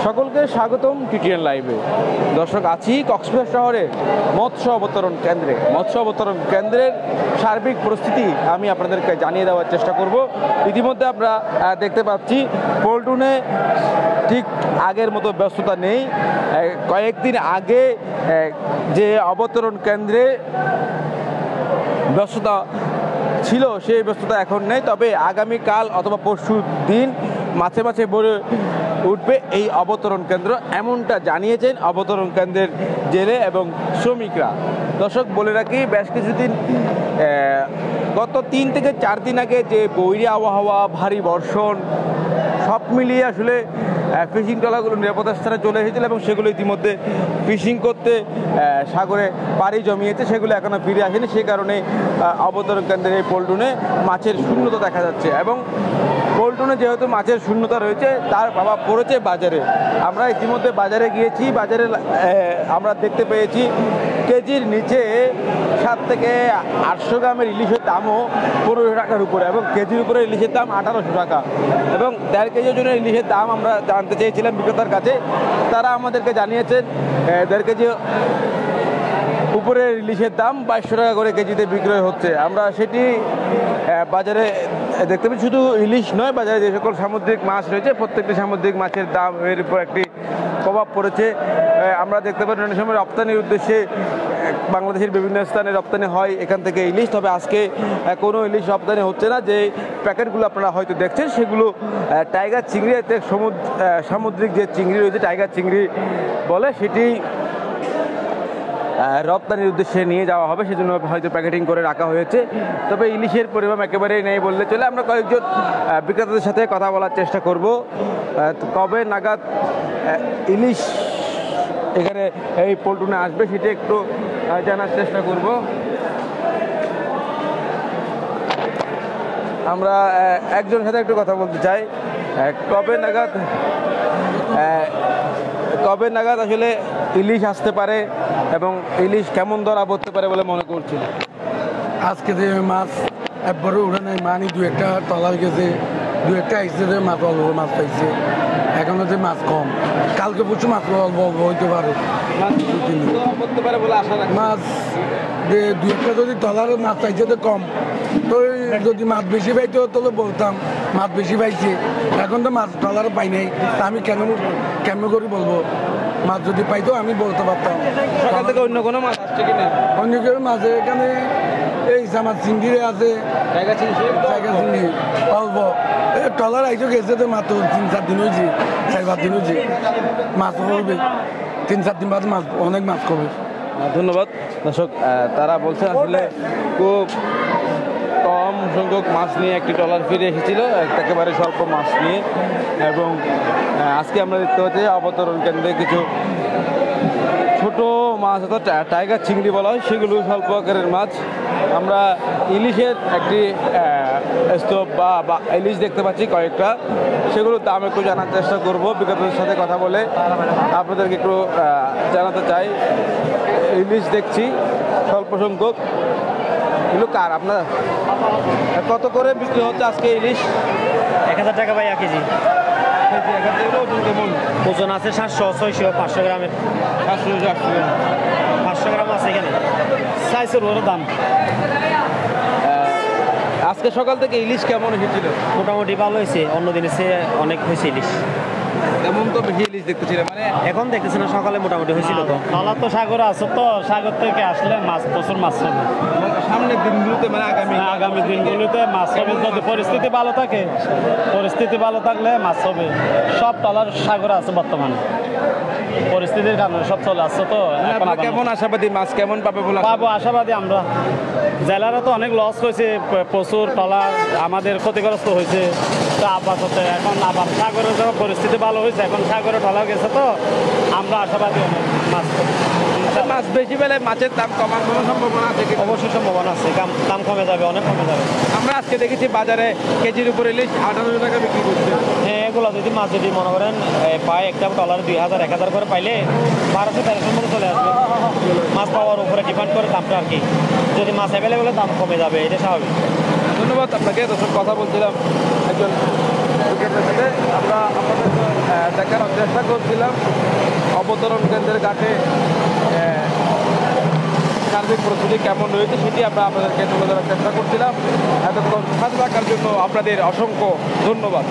সকলকে স্বাগতম টিটিএন লাইভে। দর্শক, আছি কক্সবাজার শহরে মৎস্য অবতরণ কেন্দ্রে। মৎস্য অবতরণ কেন্দ্রের সার্বিক পরিস্থিতি আমি আপনাদেরকে জানিয়ে দেওয়ার চেষ্টা করব। ইতিমধ্যে আমরা দেখতে পাচ্ছি পল্টনে ঠিক আগের মতো ব্যস্ততা নেই। কয়েকদিন আগে যে অবতরণ কেন্দ্রে ব্যস্ততা ছিল সেই ব্যস্ততা এখন নেই, তবে আগামীকাল অথবা পরশু দিন মাঝে মাঝে ভরে উঠবে এই অবতরণ কেন্দ্র, এমনটা জানিয়েছেন অবতরণ কেন্দ্রের জেলে এবং শ্রমিকরা। দর্শক, বলে রাখি, বেশ কিছুদিন গত 3 থেকে 4 দিন আগে যে বৈরী আবহাওয়া, ভারী বর্ষণ, সব মিলিয়ে আসলে ফিশিং ট্রলারগুলো নিরাপদ স্থানে চলে এসেছিল এবং সেগুলো ইতিমধ্যে ফিশিং করতে সাগরে পাড়ি জমিয়েছে, সেগুলো এখনও ফিরে আসেনি। সে কারণে অবতরণ কেন্দ্রের এই পল্টনে মাছের শূন্যতা দেখা যাচ্ছে এবং পল্টনে যেহেতু মাছের শূন্যতা রয়েছে তার প্রভাব পড়েছে বাজারে। আমরা ইতিমধ্যে বাজারে গিয়েছি, বাজারে আমরা দেখতে পেয়েছি কেজির নিচে 7 থেকে 800 গ্রামের ইলিশের দামও 1500 টাকার উপরে এবং কেজির উপরে ইলিশের দাম 1800 টাকা এবং 1.5 কেজি ওজনের ইলিশের দাম আমরা জানতে চেয়েছিলাম বিক্রেতার কাছে। তারা আমাদেরকে জানিয়েছেন 1.5 কেজি উপরের ইলিশের দাম 2200 টাকা করে কেজিতে বিক্রয় হচ্ছে। আমরা সেটি বাজারে দেখতে পাচ্ছি। শুধু ইলিশ নয়, বাজারে যে সকল সামুদ্রিক মাছ রয়েছে প্রত্যেকটি সামুদ্রিক মাছের দাম এর উপর একটি প্রভাব পড়েছে। আমরা দেখতে পাই অনেক সময় রপ্তানির উদ্দেশ্যে বাংলাদেশের বিভিন্ন স্থানে রপ্তানি হয় এখান থেকে ইলিশ, তবে আজকে কোনো ইলিশ রপ্তানি হচ্ছে না। যে প্যাকেটগুলো আপনারা হয়তো দেখছেন সেগুলো টাইগার চিংড়ি, সামুদ্রিক যে চিংড়ি রয়েছে টাইগার চিংড়ি বলে, সেটি রপ্তানির উদ্দেশ্যে নিয়ে যাওয়া হবে, সেজন্য হয়তো প্যাকেটিং করে রাখা হয়েছে। তবে ইলিশের পরিমাণ একেবারেই নেই বললে চলে। আমরা কয়েকজন বিক্রেতাদের সাথে কথা বলার চেষ্টা করব, কবে নাগাদ ইলিশ এখানে এই পল্টনে আসবে সেটা একটু জানার চেষ্টা করব। আমরা একজনের সাথে একটু কথা বলতে চাই, কবে নাগাদ আসলে ইলিশ আসতে পারে এবং ইলিশ কেমন ধরা পড়তে পারে বলে মনে করছি? আজকে যে মাছ একবারে উঠে নেই, মানি 2-1টা টলার গেছে, 2-1টা আইসে যে মাছ অল্প মাছ পাইছে, এখনো যে মাছ কম। কালকে প্রচুর মাছ অল্প অল্প হইতে পারে, মাছ যে 2-1টা যদি টলার মাছ পাইছে তো কম, তো যদি মাছ বেশি পাইতো তাহলে বলতাম মাছ বেশি পাইছে। এখন তো মাছ টলার পাই নাই, তা আমি কেন করে বলবো? মাছ যদি পাইতো আমি বলতে পারতাম। সকাল থেকে অন্য কোনো মাছ আসছে কিনা? অন্য কেউ মাছে এখানে এই আমার চিংড়ি আছে, জায়গা চিংড়ি অল্প টলার আইসো গেছে তো মাত্র 3-4 দিন হয়েছে, 4-5 দিন হয়েছে। মাছ করবে 3-4 দিন বাদ মাছ, অনেক মাছ করবে। ধন্যবাদ। দর্শক, তারা বলছেন আসলে খুব কম সংখ্যক মাছ নিয়ে একটি ট্রলার ফিরে এসেছিল, একেবারে স্বল্প মাছ নিয়ে। এবং আজকে আমরা দেখতে পাচ্ছি অবতরণ কেন্দ্রে কিছু ছোট মাছ অর্থাৎ টাইগার চিংড়ি বলা হয়, সেগুলো স্বল্প আকারের মাছ। আমরা ইলিশের একটি স্তূপ বা ইলিশ দেখতে পাচ্ছি কয়েকটা, সেগুলোর দাম একটু জানার চেষ্টা করব। বিক্রেতাদের সাথে কথা বলে আপনাদেরকে একটু জানাতে চাই। ইলিশ দেখছি স্বল্প সংখ্যক। এগুলো কার? আপনার কত করে বিক্রি হচ্ছে আজকে ইলিশ? 1000 টাকা ভাই 1 কেজি। ওজন আছে 700, 600, 500 গ্রামের। 500 গ্রাম আছে এখানে, সাইজের ওর দাম। আজকে সকাল থেকে ইলিশ কেমন এসেছিল? মোটামুটি ভালো হয়েছে, অন্য দিনের চেয়ে অনেক হয়েছে ইলিশ। তেমন তো বেশি ইলিশ দেখতেছিলাম, মানে এখন দেখতেছি না, সকালে মোটামুটি হয়েছিল। তো ট্রলার তো সাগরে আছে, তো সাগর থেকে আসলে মাছ প্রচুর মাছ হবে সামনের দিনগুলোতে, মানে আগামী দিনগুলোতে মাছ হবে। যদি পরিস্থিতি ভালো থাকে, পরিস্থিতি ভালো থাকলে মাছ হবে। সব ট্রলার সাগরে আছে বর্তমানে, পরিস্থিতির কারণে সব চলে আসছে। তো কেমন আশাবাদী মাছ কেমন পাবো আশাবাদী আমরা। জেলারা তো অনেক লস হয়েছে, প্রচুর ট্রলার আমাদের ক্ষতিগ্রস্ত হয়েছে। তো আপাতত এখন আবার সাগরের যখন পরিস্থিতি ভালো হয়েছে, এখন সাগরে ট্রলার গেছে, তো আমরা আশাবাদী মাছ বেশি পেলে মাছের দাম কমার কোনো সম্ভাবনা আছে? অবশ্যই সম্ভাবনা আছে, দাম কমে যাবে, অনেক কমে যাবে। আমরা আজকে দেখেছি বাজারে কেজির উপরে ইলিশ 1800 টাকা বিক্রি করছে। হ্যাঁ, এগুলো যদি মাছ যদি মনে করেন পায় একটা ট্রলার 2000-1000 করে পাইলে 1200-1300 মতো চলে আসবে। মাছ পাওয়ার উপরে ডিপেন্ড করে দামটা আর কি। যদি মাছ অ্যাভেলেবেল দাম কমে যাবে, এটা স্বাভাবিক। ধন্যবাদ আপনাকে। দর্শক, কথা বলছিলাম একজন বিক্রেতার সাথে। আমরা আপনাদের দেখানোর চেষ্টা করছিলাম অবতরণ কেন্দ্রের কাছে সার্বিক প্রস্তুতি কেমন রয়েছে সেটি আমরা আপনাদেরকে তুলে ধরার চেষ্টা করছিলাম। এতক্ষণ সাথে থাকার জন্য আপনাদের অসংখ্য ধন্যবাদ।